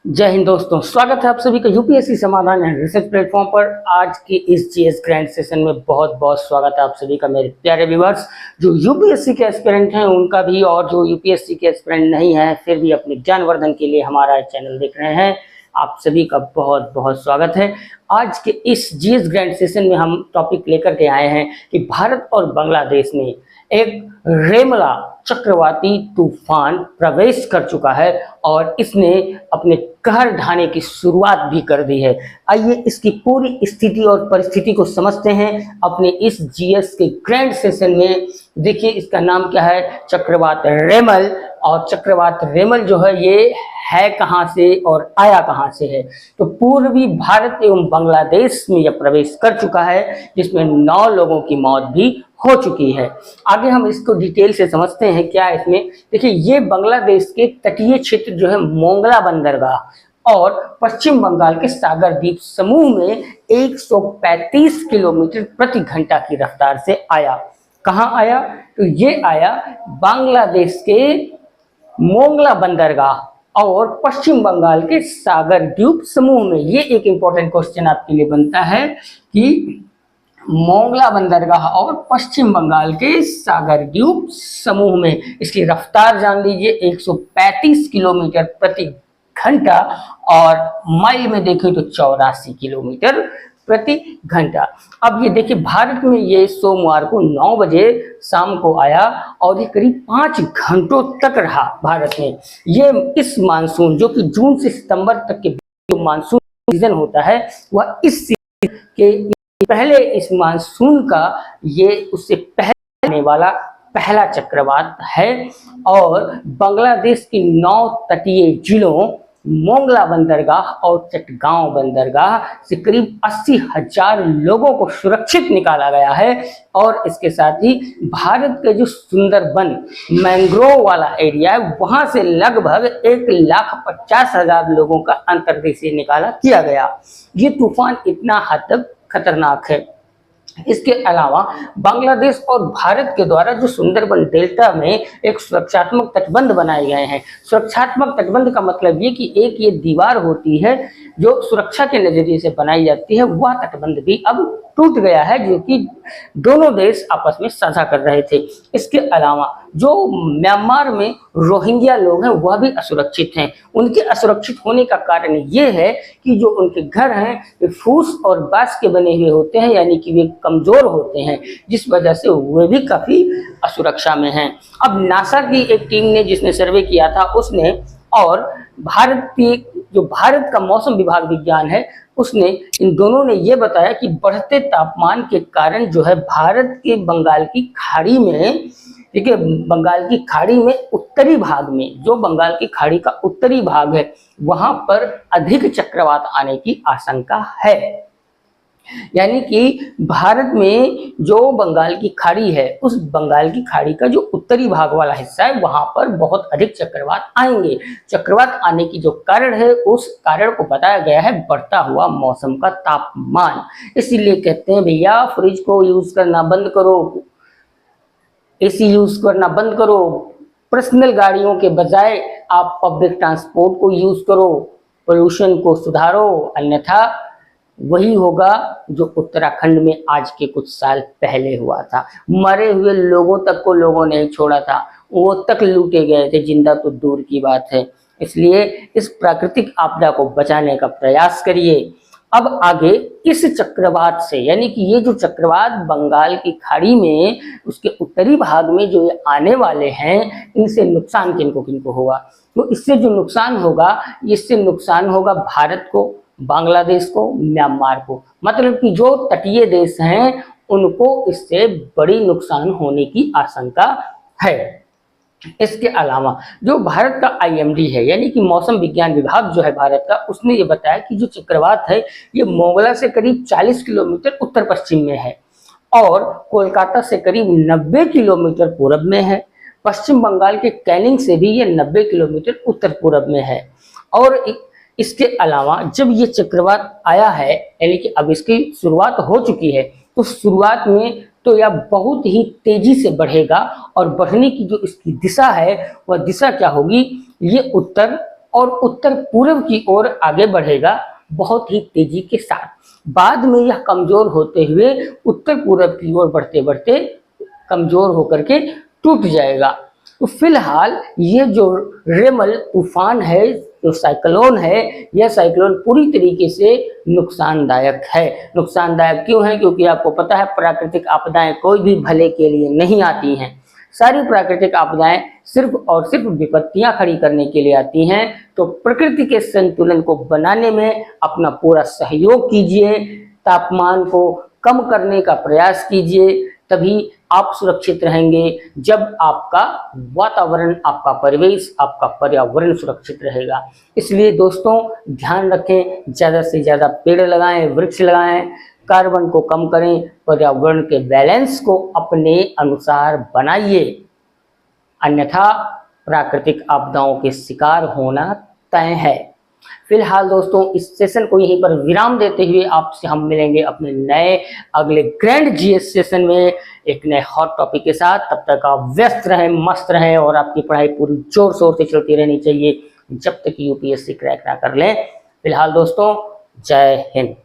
जय हिंद दोस्तों, स्वागत है आप सभी का यूपीएससी समाधान एंड रिसर्च प्लेटफॉर्म पर। आज के इस जीएस ग्रैंड सेशन में बहुत बहुत स्वागत है आप सभी का मेरे प्यारे व्यूअर्स। जो यूपीएससी के एस्पिरेंट हैं उनका भी, और जो यूपीएससी के एस्पिरेंट नहीं है फिर भी अपने ज्ञानवर्धन के लिए हमारा चैनल देख रहे हैं, आप सभी का बहुत बहुत स्वागत है। आज के इस जीएस ग्रैंड सेशन में हम टॉपिक लेकर के आए हैं कि भारत और बांग्लादेश में एक रेमला चक्रवाती तूफान प्रवेश कर चुका है और इसने अपने कहर ढाने की शुरुआत भी कर दी है। आइए इसकी पूरी स्थिति और परिस्थिति को समझते हैं अपने इस जीएस के ग्रैंड सेशन में। देखिए इसका नाम क्या है, चक्रवात रेमल। और चक्रवात रेमल जो है ये है कहाँ से और आया कहाँ से है, तो पूर्वी भारत एवं बांग्लादेश में यह प्रवेश कर चुका है, जिसमें 9 लोगों की मौत भी हो चुकी है। आगे हम इसको डिटेल से समझते हैं क्या है इसमें। देखिए ये बांग्लादेश के तटीय क्षेत्र जो है मोंगला बंदरगाह और पश्चिम बंगाल के सागर द्वीप समूह में 135 किलोमीटर प्रति घंटा की रफ्तार से आया। कहाँ आया, तो ये आया बांग्लादेश के मोंगला बंदरगाह और पश्चिम बंगाल के सागर द्वीप समूह में। ये एक इंपॉर्टेंट क्वेश्चन आपके लिए बनता है कि मोंगला बंदरगाह और पश्चिम बंगाल के सागर द्वीप समूह में इसकी रफ्तार जान लीजिए 135 किलोमीटर प्रति घंटा और माइल में देखें तो 84 किलोमीटर प्रति घंटा। अब ये देखिए भारत में ये सोमवार को 9 बजे शाम को आया और ये करीब 5 घंटों तक रहा भारत में। ये इस मानसून जो कि जून से सितंबर तक के जो मानसून सीजन होता है वह इस सीजन के पहले इस मानसून का ये उससे पहले आने वाला पहला चक्रवात है। और बांग्लादेश की 9 तटीय जिलों मोंगला बंदरगाह और चटगांव बंदरगाह से करीब 80,000 लोगों को सुरक्षित निकाला गया है। और इसके साथ ही भारत के जो सुंदरबन मैंग्रोव वाला एरिया है वहां से लगभग 1,50,000 लोगों का अंतर्देशीय निकाला किया गया। ये तूफान इतना हद तक खतरनाक है। इसके अलावा बांग्लादेश और भारत के द्वारा जो सुंदरबन डेल्टा में एक सुरक्षात्मक तटबंध बनाए गए हैं। सुरक्षात्मक तटबंध का मतलब ये कि एक ये दीवार होती है जो सुरक्षा के नजरिए से बनाई जाती है, वह तटबंध भी अब टूट गया है जो कि दोनों देश आपस में साझा कर रहे थे। इसके अलावा जो म्यांमार में रोहिंग्या लोग हैं वह भी असुरक्षित हैं। उनके असुरक्षित होने का कारण ये है कि जो उनके घर हैं वे फूस और बांस के बने हुए होते हैं, यानी कि वे कमजोर होते हैं, जिस वजह से वे भी काफी असुरक्षा में हैं। अब नासा की एक टीम ने जिसने सर्वे किया था उसने, और भारत का मौसम विभाग विज्ञान है उसने, इन दोनों ने ये बताया कि बढ़ते तापमान के कारण जो है भारत के बंगाल की खाड़ी में, ठीक है, बंगाल की खाड़ी में उत्तरी भाग में, जो बंगाल की खाड़ी का उत्तरी भाग है वहां पर अधिक चक्रवात आने की आशंका है। यानी कि भारत में जो बंगाल की खाड़ी है उस बंगाल की खाड़ी का जो उत्तरी भाग वाला हिस्सा है वहां पर बहुत अधिक चक्रवात आएंगे। चक्रवात आने की जो कारण है उस कारण को बताया गया है बढ़ता हुआ मौसम का तापमान। इसीलिए कहते हैं भैया फ्रिज को यूज करना बंद करो, एसी यूज करना बंद करो, पर्सनल गाड़ियों के बजाय आप पब्लिक ट्रांसपोर्ट को यूज करो, पोल्यूशन को सुधारो, अन्यथा वही होगा जो उत्तराखंड में आज के कुछ साल पहले हुआ था। मरे हुए लोगों तक को लोगों ने छोड़ा था, वो तक लूटे गए थे, जिंदा तो दूर की बात है। इसलिए इस प्राकृतिक आपदा को बचाने का प्रयास करिए। अब आगे इस चक्रवात से, यानी कि ये जो चक्रवात बंगाल की खाड़ी में उसके उत्तरी भाग में जो ये आने वाले हैं, इनसे नुकसान किनको किनको होगा, तो इससे जो नुकसान होगा, इससे नुकसान होगा भारत को, बांग्लादेश को, म्यांमार को। मतलब कि जो तटीय देश हैं उनको इससे बड़ी नुकसान होने की आशंका है। इसके अलावा जो भारत का आईएमडी है, यानी कि मौसम विज्ञान विभाग जो है भारत का, उसने ये बताया कि जो चक्रवात है ये मोंगला से करीब 40 किलोमीटर उत्तर पश्चिम में है और कोलकाता से करीब 90 किलोमीटर पूरब में है। पश्चिम बंगाल के कैनिंग से भी ये 90 किलोमीटर उत्तर पूरब में है। और इसके अलावा जब ये चक्रवात आया है, यानी कि अब इसकी शुरुआत हो चुकी है, तो शुरुआत में तो यह बहुत ही तेजी से बढ़ेगा और बढ़ने की जो इसकी दिशा है वह दिशा क्या होगी, ये उत्तर और उत्तर पूर्व की ओर आगे बढ़ेगा बहुत ही तेजी के साथ। बाद में यह कमजोर होते हुए उत्तर पूर्व की ओर बढ़ते बढ़ते कमजोर होकर के टूट जाएगा। तो फिलहाल ये जो रेमल तूफान है, जो साइक्लोन है, यह साइक्लोन पूरी तरीके से नुकसानदायक है। नुकसानदायक क्यों है? क्योंकि आपको पता है प्राकृतिक आपदाएं कोई भी भले के लिए नहीं आती हैं। सारी प्राकृतिक आपदाएं सिर्फ और सिर्फ विपत्तियां खड़ी करने के लिए आती हैं। तो प्रकृति के संतुलन को बनाने में अपना पूरा सहयोग कीजिए, तापमान को कम करने का प्रयास कीजिए, तभी आप सुरक्षित रहेंगे। जब आपका वातावरण, आपका परिवेश, आपका पर्यावरण सुरक्षित रहेगा। इसलिए दोस्तों ध्यान रखें, ज़्यादा से ज़्यादा पेड़ लगाएं, वृक्ष लगाएं, कार्बन को कम करें, पर्यावरण के बैलेंस को अपने अनुसार बनाइए, अन्यथा प्राकृतिक आपदाओं के शिकार होना तय है। फिलहाल दोस्तों इस सेशन को यहीं पर विराम देते हुए आपसे हम मिलेंगे अपने नए अगले ग्रैंड जीएस सेशन में एक नए हॉट टॉपिक के साथ। तब तक आप व्यस्त रहें, मस्त रहें और आपकी पढ़ाई पूरी जोर शोर से चलती रहनी चाहिए जब तक यूपीएससी क्रैक ना कर लें। फिलहाल दोस्तों जय हिंद।